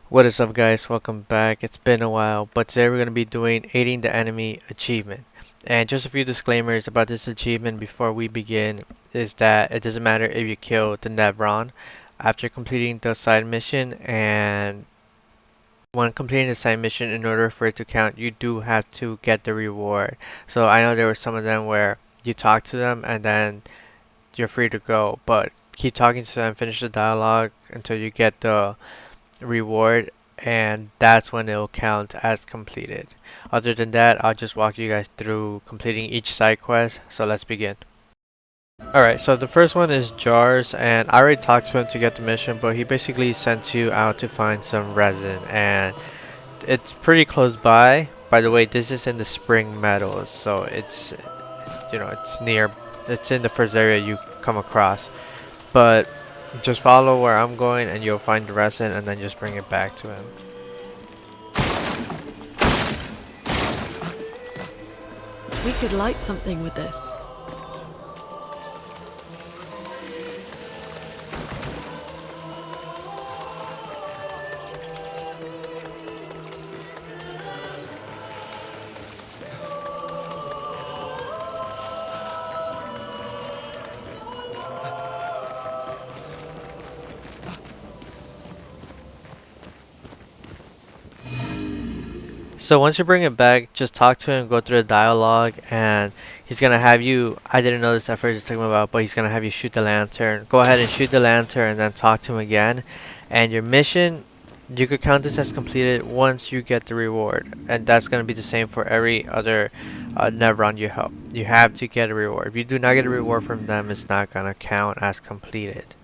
What is up, guys? Welcome back. It's been a while, but today we're going to be doing aiding the enemy achievement. And just a few disclaimers about this achievement before we begin is that it doesn't matter if you kill the Nevron after completing the side mission, and when completing the side mission, in order for it to count, you do have to get the reward. So I know there were some of them where you talk to them and then you're free to go, but keep talking to them, finish the dialogue until you get the reward, and that's when it'll count as completed. Other than that, I'll just walk you guys through completing each side quest. So let's begin. Alright, so the first one is Jars, and I already talked to him to get the mission, but he basically sent you out to find some resin, and it's pretty close by. By the way, this is in the Spring Meadows, so it's in the first area you come across. But just follow where I'm going and you'll find the resin and then just bring it back to him. We could light something with this. So once you bring it back, just talk to him, go through the dialogue, and he's gonna have you. I didn't know this at first, just took him about, but he's gonna have you shoot the lantern. Go ahead and shoot the lantern, and then talk to him again. And your mission, you could count this as completed once you get the reward, and that's gonna be the same for every other Nevron you help. You have to get a reward. If you do not get a reward from them, it's not gonna count as completed.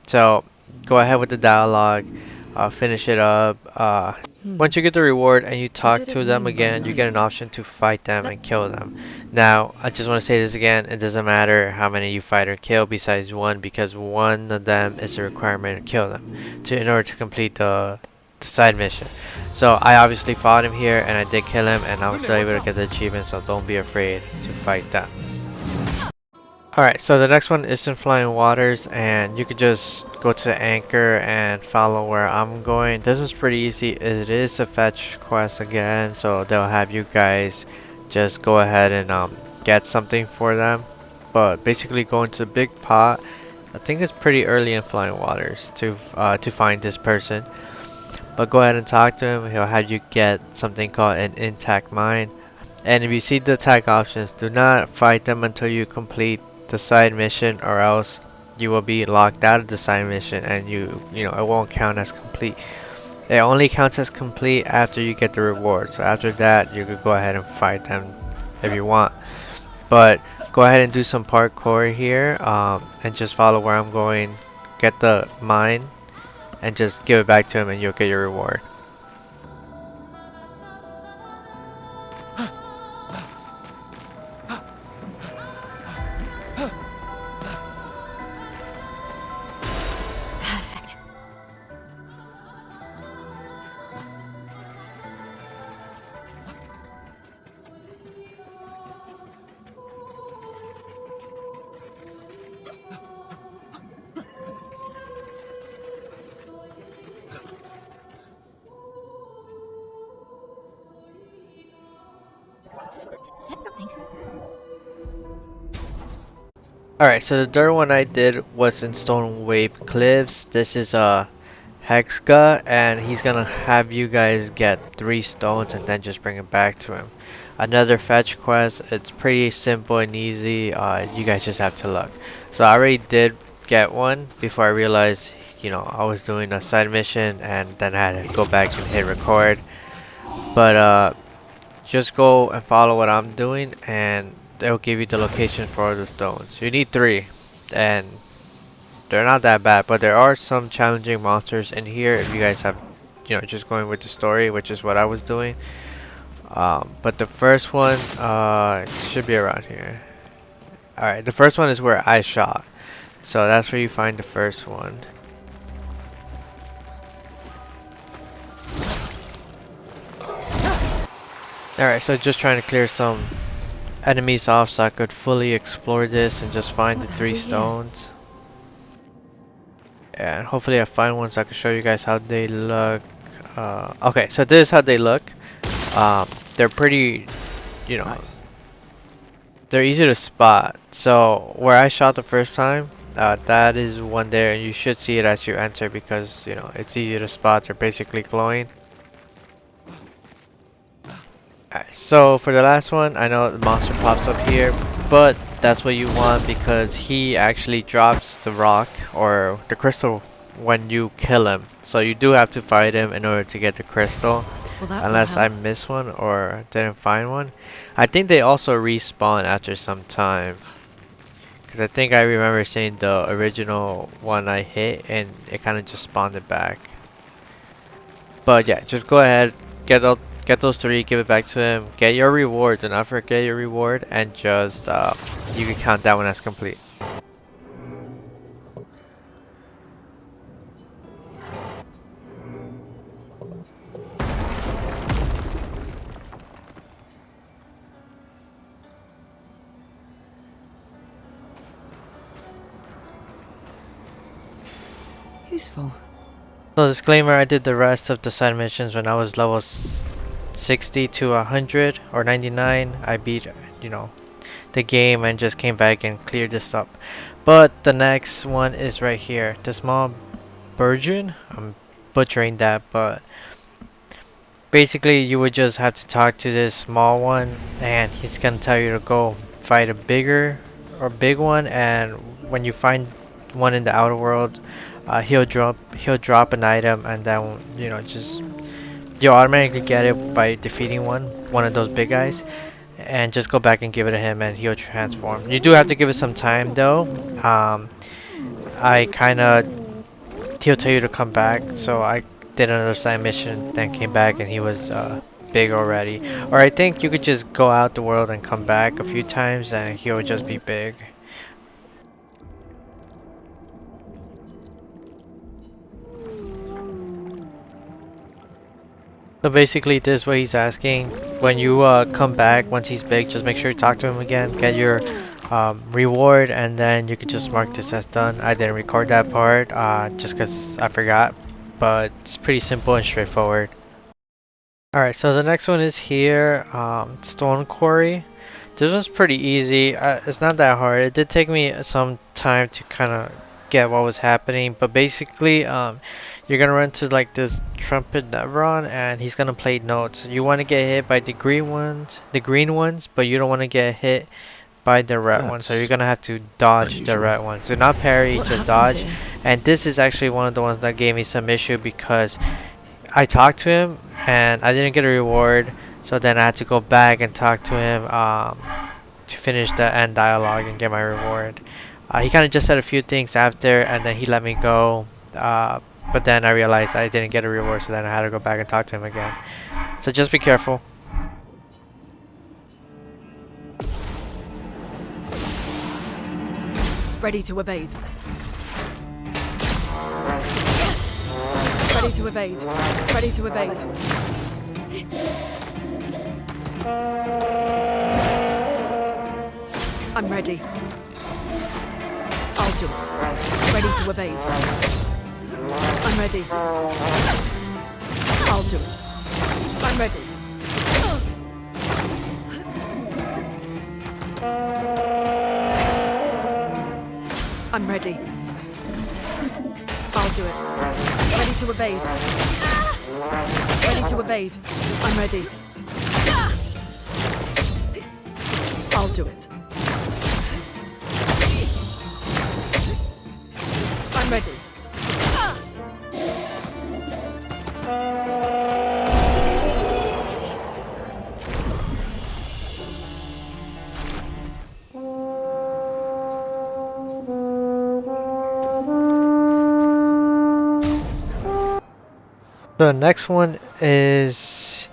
So go ahead with the dialogue, finish it up. Once you get the reward and you What talk did it to them mean by again, you get an night? option to fight them and kill them. Now, I just want to say this again, it doesn't matter how many you fight or kill besides one, because one of them is a requirement to kill them in order to complete the side mission. So I obviously fought him here and I did kill him, and I was still able to get the achievement, so don't be afraid to fight them. Alright, so the next one is in Flying Waters, and you could just go to Anchor and follow where I'm going. This is pretty easy. It is a fetch quest again, so they'll have you guys just go ahead and get something for them. But basically go into the big pot. I think it's pretty early in Flying Waters to find this person. But go ahead and talk to him. He'll have you get something called an intact mine. And if you see the attack options, do not fight them until you complete the side mission, or else you will be locked out of the side mission and you know it won't count as complete. It only counts as complete after you get the reward. So after that, you could go ahead and fight them if you want. But go ahead and do some parkour here, and just follow where I'm going. Get the mine and just give it back to him, and you'll get your reward. Perfect. Said something. Alright, so the third one I did was in Stone Wave Cliffs. This is a Hexga, and he's gonna have you guys get 3 stones and then just bring it back to him. Another fetch quest. It's pretty simple and easy. You guys just have to look. So I already did get one before I realized, I was doing a side mission and then I had to go back and hit record. But just go and follow what I'm doing, and they'll give you the location for the stones. You need 3, and they're not that bad, but there are some challenging monsters in here if you guys have, just going with the story, which is what I was doing. But the first one should be around here. Alright, the first one is where I shot. So that's where you find the first one. Alright, so just trying to clear some enemies off so I could fully explore this and just find the 3 stones. And hopefully I find one so I can show you guys how they look. Okay, so this is how they look. They're pretty, you know, Nice. they're easy to spot. So where I shot the first time, that is one there, and you should see it as you enter because it's easy to spot. They're basically glowing. Alright, so for the last one, I know the monster pops up here, but that's what you want because he actually drops the rock or the crystal when you kill him. So you do have to fight him in order to get the crystal, Well, that will unless I help. missed one or didn't find one. I think they also respawn after some time. Because I think I remember seeing the original one I hit and it kind of just spawned it back. But yeah, just go ahead, get those three, give it back to him, get your reward, do not forget your reward, and just you can count that one as complete. Useful. So disclaimer, I did the rest of the side missions when I was level 60 to 100 or 99. I beat, the game and just came back and cleared this up. But the next one is right here. The small Burgeon. I'm butchering that, but basically you would just have to talk to this small one and he's gonna tell you to go fight a bigger or big one, and when you find one in the outer world, he'll drop an item, and then just you'll automatically get it by defeating one of those big guys, and just go back and give it to him and he'll transform. You do have to give it some time though. I kinda He'll tell you to come back. So I did another side mission, then came back, and he was big already. Or I think you could just go out the world and come back a few times, and he'll just be big. So basically, this is what he's asking. When you come back, once he's big, just make sure you talk to him again, get your reward, and then you can just mark this as done. I didn't record that part just because I forgot, but it's pretty simple and straightforward. Alright, so the next one is here, Stone Quarry. This one's pretty easy. It's not that hard. It did take me some time to kind of get what was happening, but basically, you're gonna run to like this trumpet Nevron, and he's gonna play notes. You want to get hit by the green ones, but you don't want to get hit by the red ones. So you're That's gonna have to dodge the unusual. red ones. So not parry, What just happened dodge. here? And this is actually one of the ones that gave me some issue because I talked to him and I didn't get a reward, so then I had to go back and talk to him to finish the end dialogue and get my reward. He kind of just said a few things after, and then he let me go. But then I realized I didn't get a reward, so then I had to go back and talk to him again. So just be careful. Ready to evade. Ready to evade. Ready to evade. I'm ready. I'll do it. Ready to evade. I'm ready. I'll do it. I'm ready. I'm ready. I'll do it. Ready to evade. Ready to evade. I'm ready. I'll do it. I'm ready. The next one is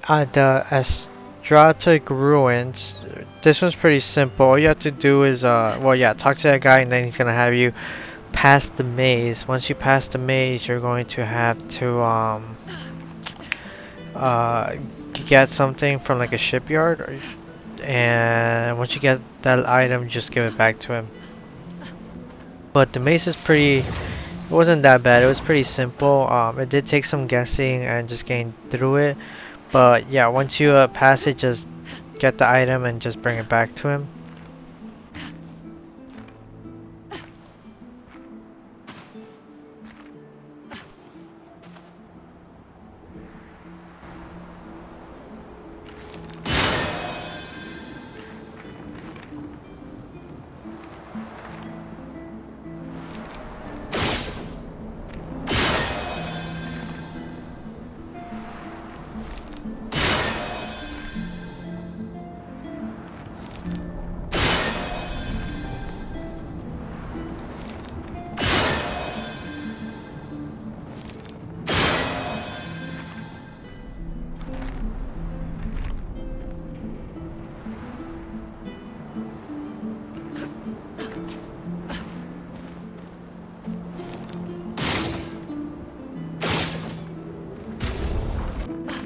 the Astratic Ruins. This one's pretty simple. All you have to do is, well, yeah, talk to that guy, and then he's gonna have you pass the maze. Once you pass the maze, you're going to have to uh, get something from like a shipyard, and once you get that item, just give it back to him. But the maze is pretty It wasn't that bad. It was pretty simple. It did take some guessing and just getting through it. But yeah, once you pass it, just get the item and just bring it back to him.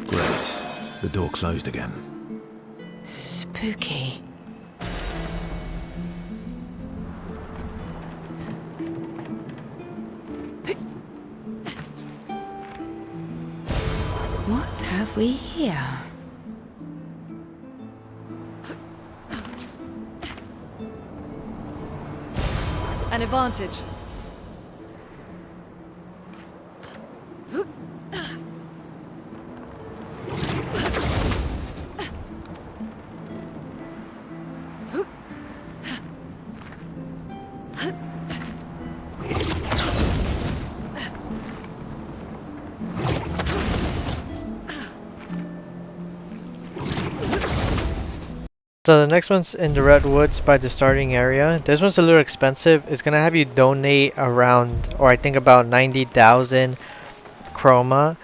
Great. The door closed again. Spooky. What have we here? An advantage. So the next one's in the Redwoods by the starting area. This one's a little expensive. It's gonna have you donate around, or I think about 90,000 chroma.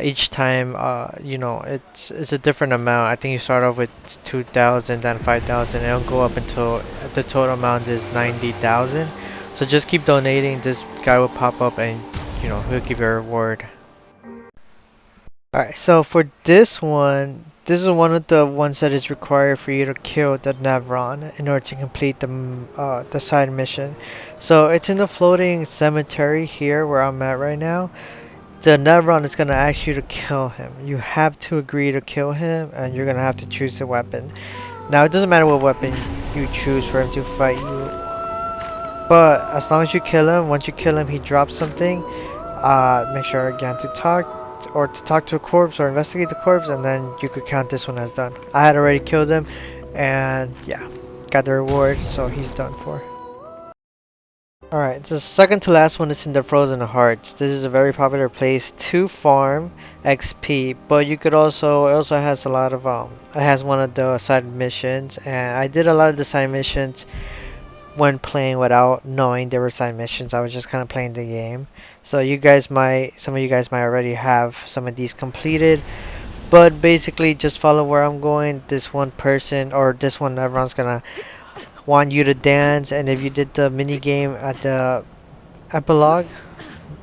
Each time, it's a different amount. I think you start off with 2,000, then 5,000. It'll go up until the total amount is 90,000. So just keep donating. This guy will pop up and he'll give you a reward. Alright, so for this one, this is one of the ones that is required for you to kill the Nevron in order to complete the side mission. So it's in the floating cemetery here where I'm at right now. The Nevron is gonna ask you to kill him. You have to agree to kill him, and you're gonna have to choose a weapon. Now it doesn't matter what weapon you choose for him to fight you, but as long as you kill him, once you kill him, he drops something. Make sure again to talk to a corpse or investigate the corpse, and then you could count this one as done. I had already killed him, and yeah, got the reward, so he's done for. Alright, the second to last one is in the Frozen Hearts. This is a very popular place to farm XP, but you could also, it also has a lot of it has one of the side missions, and I did a lot of the side missions when playing without knowing there were side missions. I was just kind of playing the game. So some of you guys might already have some of these completed, but basically just follow where I'm going. This one person, or this one, everyone's gonna want you to dance, and if you did the mini game at the epilogue,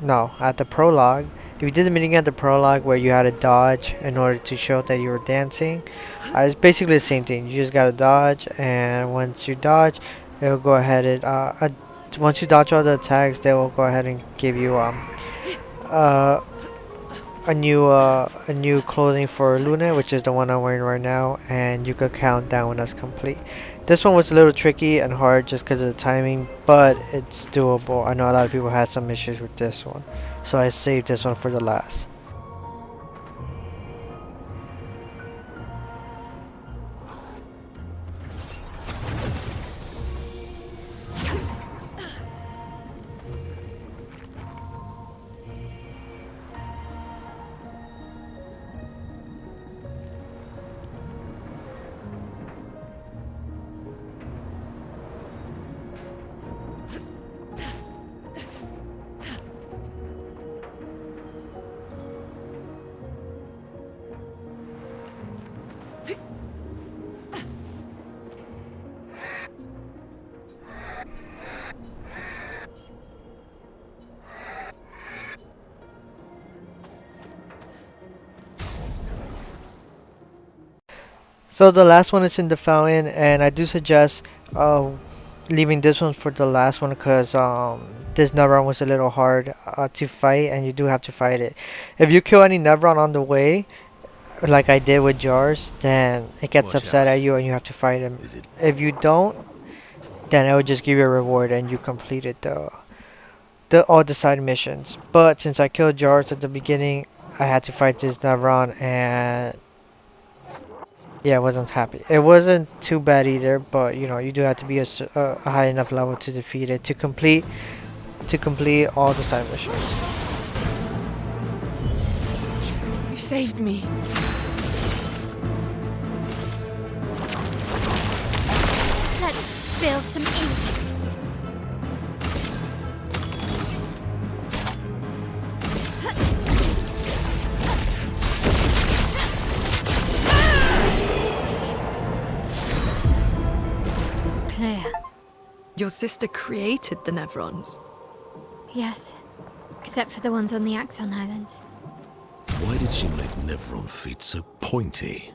no, at the prologue, if you did the mini game at the prologue where you had to dodge in order to show that you were dancing, it's basically the same thing. You just gotta dodge, and once you dodge, it will go ahead and once you dodge all the attacks, they will go ahead and give you uh a new clothing for Luna, which is the one I'm wearing right now, and you could count down when that's complete. This one was a little tricky and hard just because of the timing, but it's doable. I know a lot of people had some issues with this one, so I saved this one for the last. So the last one is in the fountain, and I do suggest leaving this one for the last one because this Nevron was a little hard to fight, and you do have to fight it. If you kill any Nevron on the way, like I did with Jars, then it gets Watch upset at out. you and you have to fight him. Is it? If you don't, then it will just give you a reward and you completed the all the side missions. But since I killed Jars at the beginning, I had to fight this Nevron, and yeah, I wasn't happy. It wasn't too bad either, but you know, you do have to be a high enough level to defeat it to complete all the side missions. You saved me. Let's spill some ink. Clear. Your sister created the Nevrons. Yes. Except for the ones on the Axon Islands. Why did she make Nevron feet so pointy?